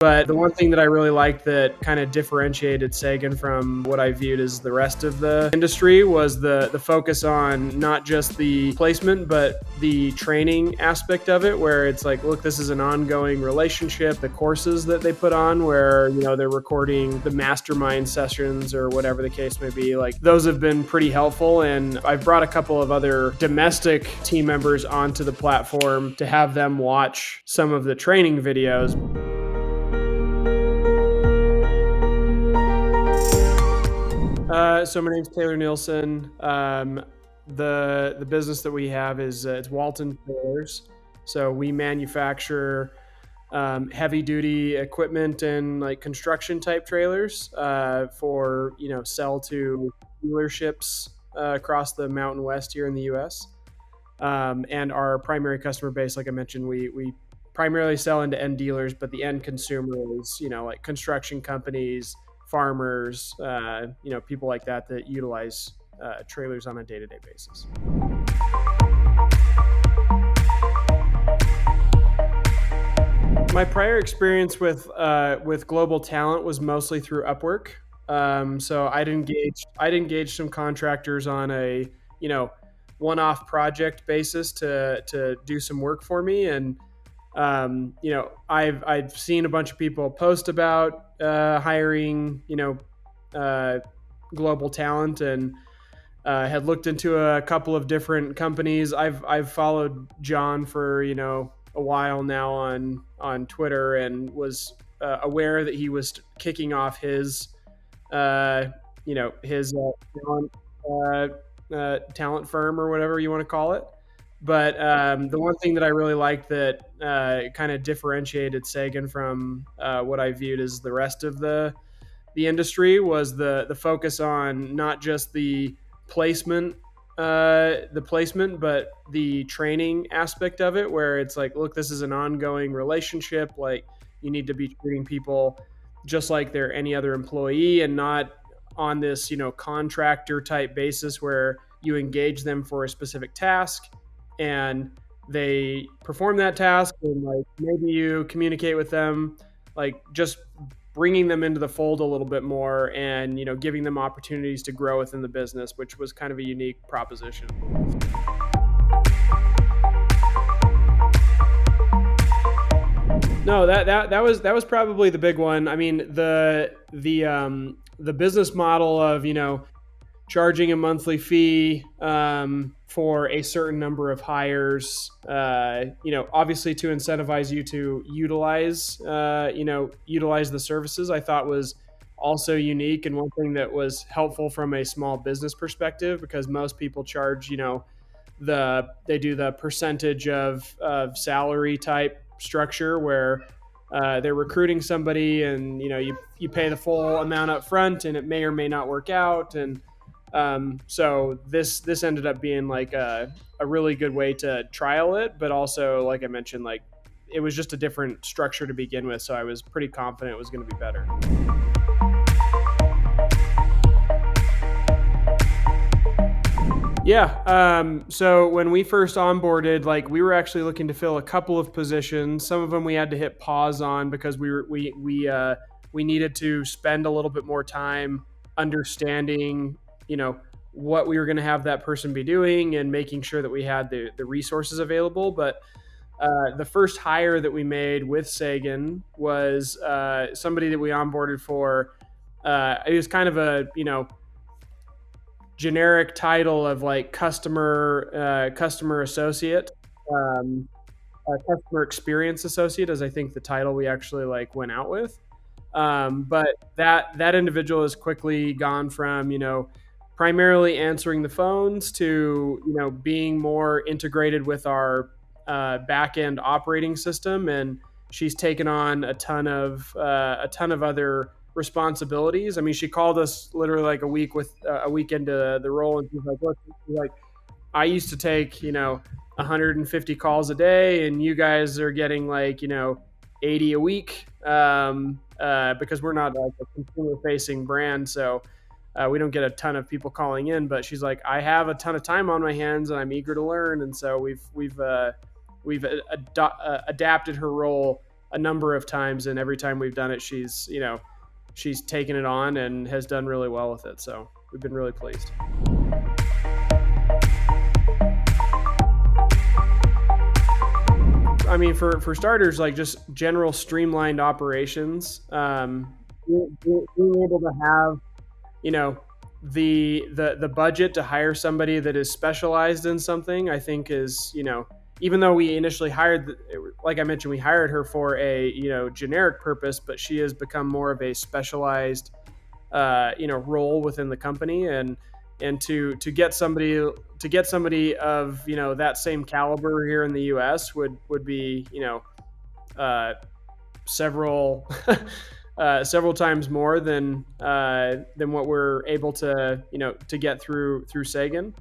But the one thing that I really liked that kind of differentiated Sagan from what I viewed as the rest of the industry was the focus on not just the placement, but the training aspect of it, where it's like, look, this is an ongoing relationship. The courses that they put on where, they're recording the mastermind sessions or whatever the case may be, like those have been pretty helpful. And I've brought a couple of other domestic team members onto the platform to have them watch some of the training videos. So my name's Taylor Nielsen. The business that we have is it's Walton trailers. So we manufacture heavy duty equipment and like construction type trailers for sell to dealerships across the Mountain West here in the U.S. And our primary customer base, like I mentioned, we primarily sell into end dealers, but the end consumer is like construction companies, farmers, people like that utilize trailers on a day-to-day basis. My prior experience with global talent was mostly through Upwork. So I'd engage some contractors on a one-off project basis to do some work for me, and I've seen a bunch of people post about hiring global talent, and had looked into a couple of different companies. I've followed John for a while now on Twitter, and was aware that he was kicking off his talent firm or whatever you want to call it. But the one thing that I really liked that kind of differentiated Sagan from what I viewed as the rest of the industry was the focus on not just the placement, but the training aspect of it, where it's like, look, this is an ongoing relationship. Like, you need to be treating people just like they're any other employee, and not on this contractor type basis where you engage them for a specific task and they perform that task, and like maybe you communicate with them, like just bringing them into the fold a little bit more, and giving them opportunities to grow within the business, which was kind of a unique proposition. No, that was probably the big one. I mean, the business model of charging a monthly fee for a certain number of hires, obviously to incentivize you to utilize the services, I thought was also unique, and one thing that was helpful from a small business perspective, because most people charge, they do the percentage of salary type structure where they're recruiting somebody, and you pay the full amount up front, and it may or may not work out. And so this ended up being like a really good way to trial it, but also, like I mentioned, like it was just a different structure to begin with, so I was pretty confident it was going to be better. Yeah. So when we first onboarded, like we were actually looking to fill a couple of positions. Some of them we had to hit pause on because we needed to spend a little bit more time understanding, what we were going to have that person be doing, and making sure that we had the resources available. But the first hire that we made with Sagan was somebody that we onboarded for. It was kind of a generic title of like customer associate, customer experience associate, as I think the title we actually like went out with. But that individual has quickly gone from primarily answering the phones to being more integrated with our back end operating system, and she's taken on a ton of other responsibilities. I mean, she called us literally like a week into the role, and she's like, look, I used to take 150 calls a day, and you guys are getting like 80 a week, because we're not like a consumer facing brand, so we don't get a ton of people calling in. But she's like, I have a ton of time on my hands, and I'm eager to learn. And so we've adapted her role a number of times, and every time we've done it, she's taken it on and has done really well with it. So we've been really pleased. I mean, for starters, like just general streamlined operations, being able to have, you know, the budget to hire somebody that is specialized in something, I think is, even though we initially hired, like I mentioned, we hired her for a, generic purpose, but she has become more of a specialized, role within the company, and to get somebody of, that same caliber here in the US would be, uh, several several times more than what we're able to get through Sagan.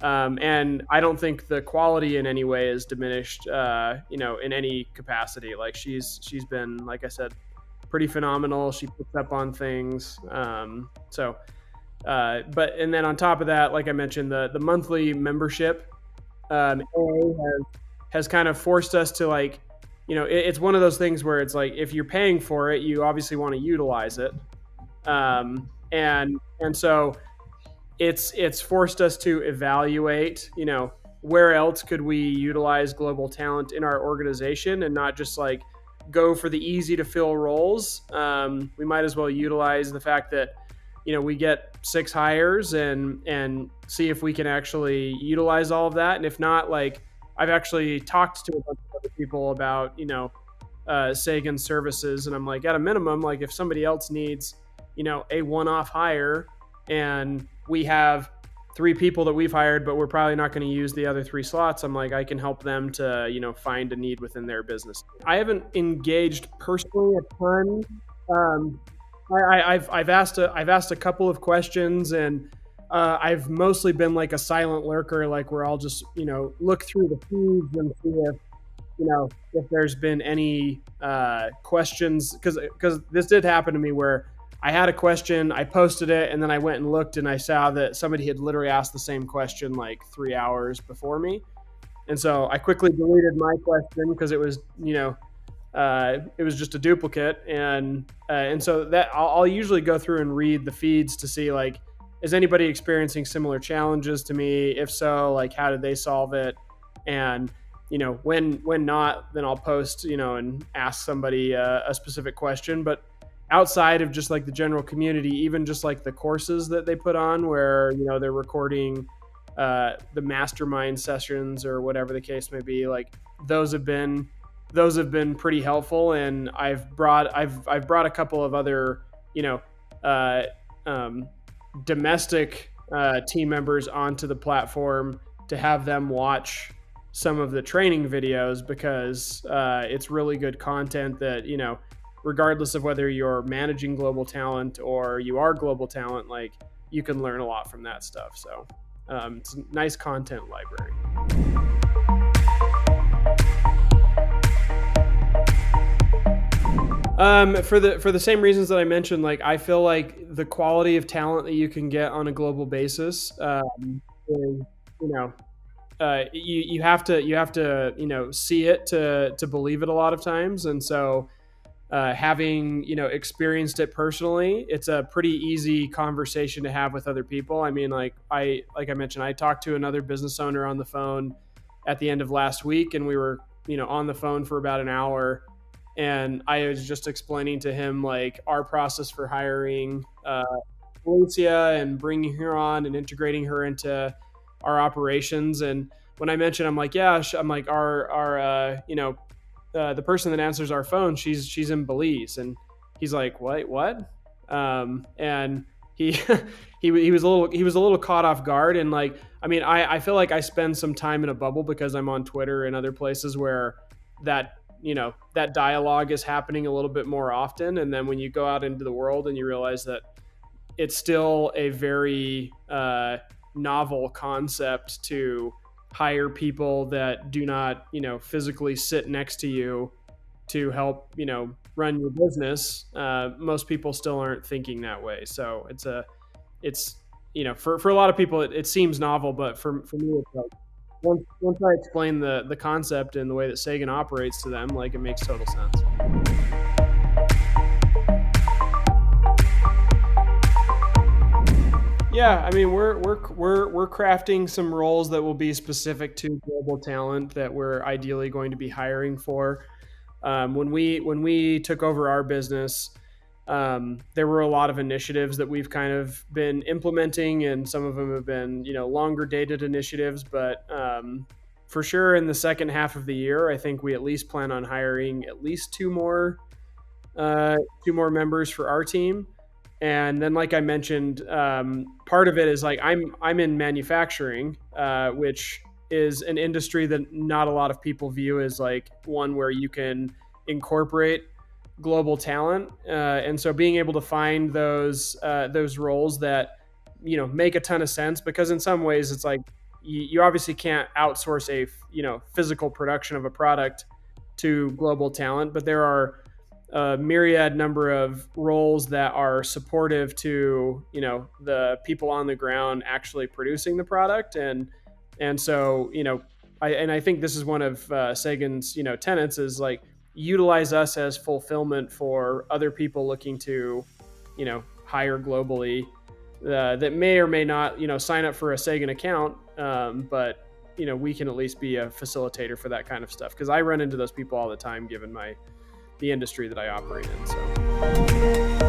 And I don't think the quality in any way is diminished, in any capacity. Like she's been, like I said, pretty phenomenal. She picks up on things. But and then on top of that, like I mentioned, the monthly membership, has kind of forced us to, like, it's one of those things where it's like, if you're paying for it, you obviously want to utilize it. And so it's forced us to evaluate, where else could we utilize global talent in our organization, and not just like go for the easy to fill roles. We might as well utilize the fact that, we get 6 hires and see if we can actually utilize all of that. And if not, like, I've actually talked to a bunch of other people about, Sagan services. And I'm like, at a minimum, like if somebody else needs, a one-off hire, and we have 3 people that we've hired, but we're probably not going to use the other 3 slots, I'm like, I can help them to, find a need within their business. I haven't engaged personally a ton. I've asked a couple of questions, and I've mostly been like a silent lurker, like where I'll just, look through the feeds and see if there's been any questions, because this did happen to me where I had a question, I posted it, and then I went and looked, and I saw that somebody had literally asked the same question like 3 hours before me. And so I quickly deleted my question because it was, it was just a duplicate. And so that I'll usually go through and read the feeds to see, like, is anybody experiencing similar challenges to me? If so, like, how did they solve it? And, when not, then I'll post, and ask somebody a specific question. But outside of just like the general community, even just like the courses that they put on where, they're recording the mastermind sessions or whatever the case may be, like those have been pretty helpful. And I've brought a couple of other, domestic team members onto the platform to have them watch some of the training videos, because it's really good content that, regardless of whether you're managing global talent or you are global talent, like you can learn a lot from that stuff. So it's a nice content library. For the same reasons that I mentioned, like I feel like the quality of talent that you can get on a global basis is, you have to see it to believe it a lot of times. And so having experienced it personally, it's a pretty easy conversation to have with other people. I mean, like I mentioned, I talked to another business owner on the phone at the end of last week, and we were on the phone for about an hour. And I was just explaining to him like our process for hiring Alicia and bringing her on and integrating her into our operations. And when I mentioned, I'm like, yeah, I'm like our the person that answers our phone, she's in Belize. And he's like, what? And he he was a little caught off guard. And like, I mean, I feel like I spend some time in a bubble because I'm on Twitter and other places where that dialogue is happening a little bit more often. And then when you go out into the world and you realize that it's still a very novel concept to hire people that do not, physically sit next to you to help, run your business. Most people still aren't thinking that way. So it's for a lot of people, it seems novel, but for me, it's like, once I explain the concept and the way that Sagan operates to them, like, it makes total sense. Yeah, I mean, we're crafting some roles that will be specific to global talent that we're ideally going to be hiring for. When we took over our business, there were a lot of initiatives that we've kind of been implementing, and some of them have been, longer dated initiatives. But for sure, in the second half of the year, I think we at least plan on hiring at least two more members for our team. And then, like I mentioned, part of it is like I'm in manufacturing, which is an industry that not a lot of people view as like one where you can incorporate global talent. And so being able to find those roles that make a ton of sense, because in some ways it's like you obviously can't outsource a physical production of a product to global talent, but there are a myriad number of roles that are supportive to the people on the ground actually producing the product. And so I think this is one of Sagan's tenets, is like utilize us as fulfillment for other people looking to hire globally, that may or may not sign up for a Sagan account, but we can at least be a facilitator for that kind of stuff, because I run into those people all the time given the industry that I operate in. So